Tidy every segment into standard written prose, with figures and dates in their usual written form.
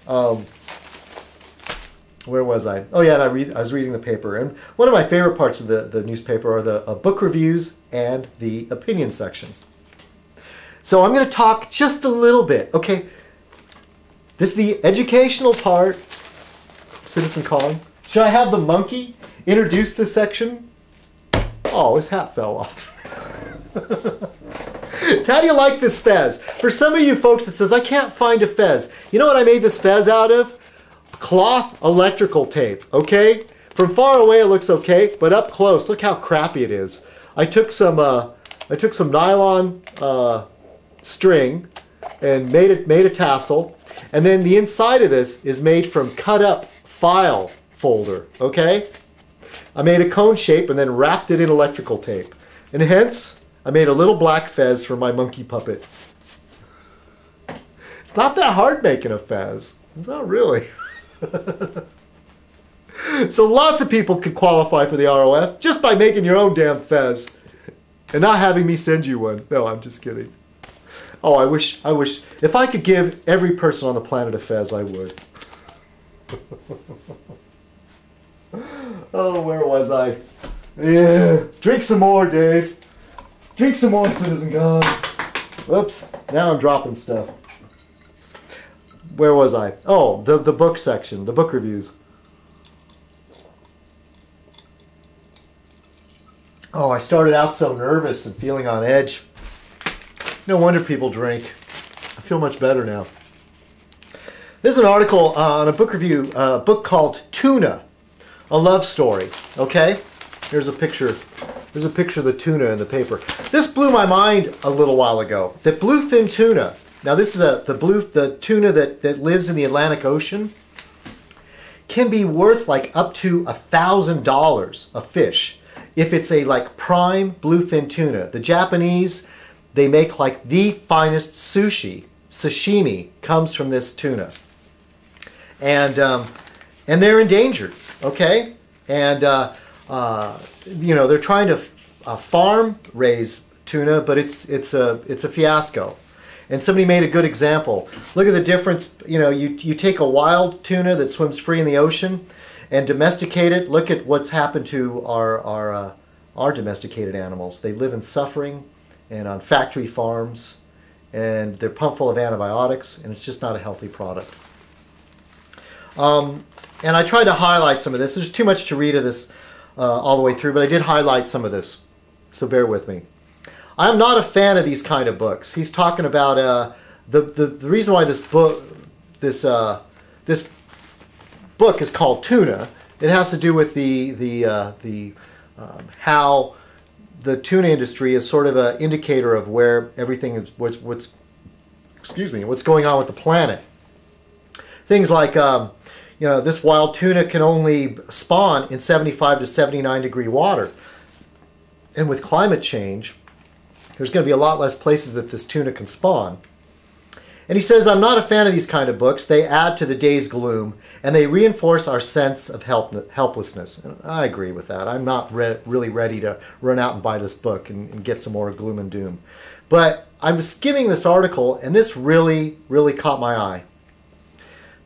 Where was I? Oh yeah, I was reading the paper, and one of my favorite parts of the newspaper are the book reviews and the opinion section. So I'm going to talk just a little bit. Okay, this is the educational part. Citizenkong. Should I have the monkey introduce this section? Oh, his hat fell off. So how do you like this fez? For some of you folks that says, I can't find a fez. You know what I made this fez out of? Cloth electrical tape, okay? From far away it looks okay, but up close, look how crappy it is. I took some nylon string and made a tassel, and then the inside of this is made from cut up file folder, okay? I made a cone shape and then wrapped it in electrical tape. And hence, I made a little black fez for my monkey puppet. It's not that hard making a fez. It's not really. So lots of people could qualify for the ROF just by making your own damn fez and not having me send you one. No, I'm just kidding. Oh, I wish, if I could give every person on the planet a fez, I would. Oh, where was I? Yeah, drink some more, Dave. Drink some more, citizenkong. Whoops, now I'm dropping stuff. Where was I? Oh, the book section, the book reviews. Oh, I started out so nervous and feeling on edge. No wonder people drink. I feel much better now. There's an article on a book review, a book called Tuna, a love story. Okay? Here's a picture. There's a picture of the tuna in the paper. This blew my mind a little while ago. The bluefin tuna. Now this is the tuna that lives in the Atlantic Ocean. Can be worth like up to $1,000 a fish if it's a like prime bluefin tuna. The Japanese, they make like the finest sushi. Sashimi comes from this tuna. And they're endangered, okay? And you know, they're trying to farm raise tuna, but it's a fiasco. And somebody made a good example. Look at the difference. You know, you take a wild tuna that swims free in the ocean and domesticate it. Look at what's happened to our domesticated animals. They live in suffering and on factory farms, and they're pumped full of antibiotics, and it's just not a healthy product. And I tried to highlight some of this. There's too much to read of this all the way through, but I did highlight some of this, so bear with me. I'm not a fan of these kind of books. He's talking about the reason why this book is called Tuna. It has to do with how the tuna industry is sort of an indicator of where everything is, what's going on with the planet. Things like you know, this wild tuna can only spawn in 75 to 79 degree water, and with climate change, there's going to be a lot less places that this tuna can spawn. And he says, I'm not a fan of these kind of books. They add to the day's gloom, and they reinforce our sense of helplessness. And I agree with that. I'm not really ready to run out and buy this book and get some more gloom and doom. But I was skimming this article, and this really, really caught my eye.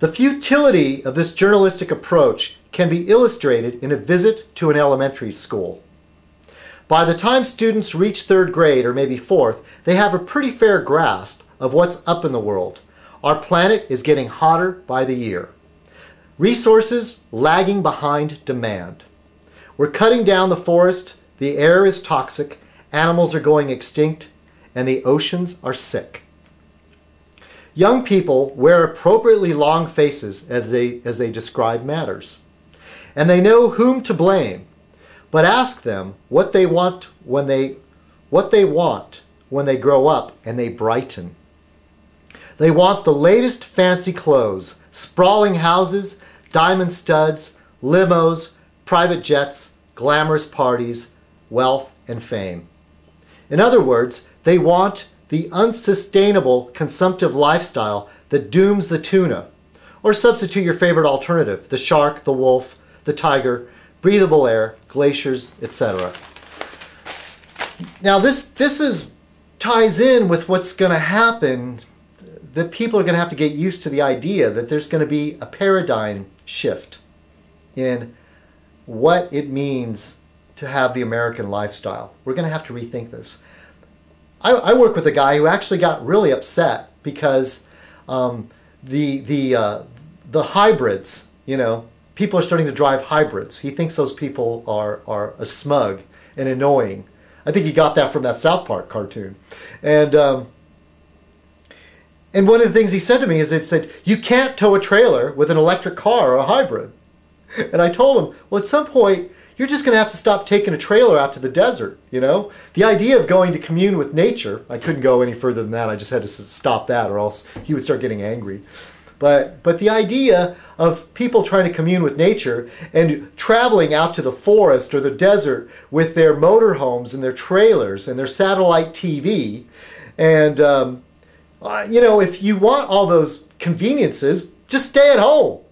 The futility of this journalistic approach can be illustrated in a visit to an elementary school. By the time students reach third grade, or maybe fourth, they have a pretty fair grasp of what's up in the world. Our planet is getting hotter by the year. Resources lagging behind demand. We're cutting down the forest, the air is toxic, animals are going extinct, and the oceans are sick. Young people wear appropriately long faces as they describe matters. And they know whom to blame. But ask them what they want when they grow up and they brighten. They want the latest fancy clothes, sprawling houses, diamond studs, limos, private jets, glamorous parties, wealth, and fame. In other words, they want the unsustainable consumptive lifestyle that dooms the tuna. Or substitute your favorite alternative, the shark, the wolf, the tiger, breathable air, glaciers, etc. Now this ties in with what's going to happen that people are going to have to get used to the idea that there's going to be a paradigm shift in what it means to have the American lifestyle. We're going to have to rethink this. I work with a guy who actually got really upset because the hybrids, you know, people are starting to drive hybrids. He thinks those people are smug and annoying. I think he got that from that South Park cartoon. And one of the things he said to me is, it said, you can't tow a trailer with an electric car or a hybrid. And I told him, well, at some point, you're just going to have to stop taking a trailer out to the desert, you know? The idea of going to commune with nature, I couldn't go any further than that. I just had to stop that or else he would start getting angry. But the idea of people trying to commune with nature and traveling out to the forest or the desert with their motorhomes and their trailers and their satellite TV, and you know, if you want all those conveniences, just stay at home.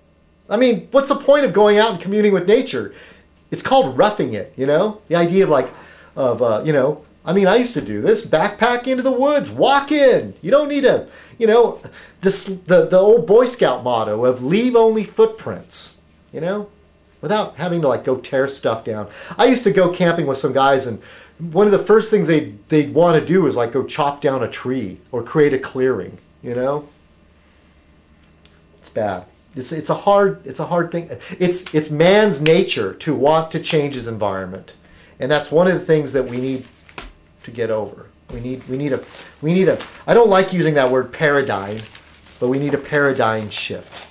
I mean, what's the point of going out and communing with nature? It's called roughing it, you know? The idea of like, you know, I mean, I used to do this, backpack into the woods, walk in. You don't need a, you know, the old Boy Scout motto of leave only footprints, you know, without having to like go tear stuff down. I used to go camping with some guys, and one of the first things they'd want to do is like go chop down a tree or create a clearing, you know? It's bad. It's a hard thing. It's man's nature to want to change his environment, and that's one of the things that we need to get over. We need a. I don't like using that word paradigm, but we need a paradigm shift.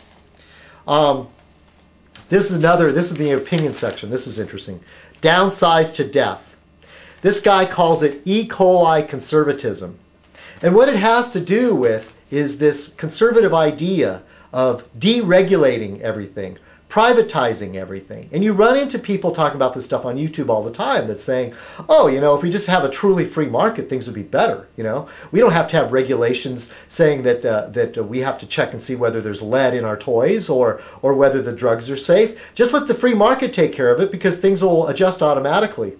This is the opinion section. This is interesting. Downsize to death. This guy calls it E. coli conservatism, and what it has to do with is this conservative idea of deregulating everything, privatizing everything. And you run into people talking about this stuff on YouTube all the time that's saying, oh, you know, if we just have a truly free market, things would be better, you know? We don't have to have regulations saying that we have to check and see whether there's lead in our toys or whether the drugs are safe. Just let the free market take care of it because things will adjust automatically.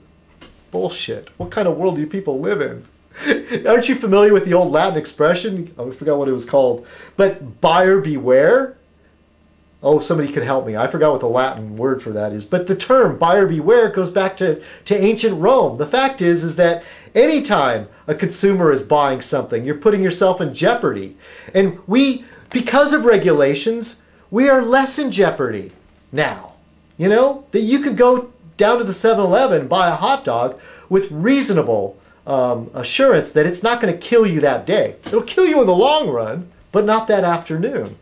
Bullshit. What kind of world do you people live in? Aren't you familiar with the old Latin expression? Oh, I forgot what it was called. But buyer beware? Oh, somebody could help me. I forgot what the Latin word for that is. But the term buyer beware goes back to ancient Rome. The fact is that anytime a consumer is buying something, you're putting yourself in jeopardy. And because of regulations, we are less in jeopardy now. You know? That you can go down to the 7-Eleven and buy a hot dog with reasonable assurance that it's not going to kill you that day. It'll kill you in the long run, but not that afternoon.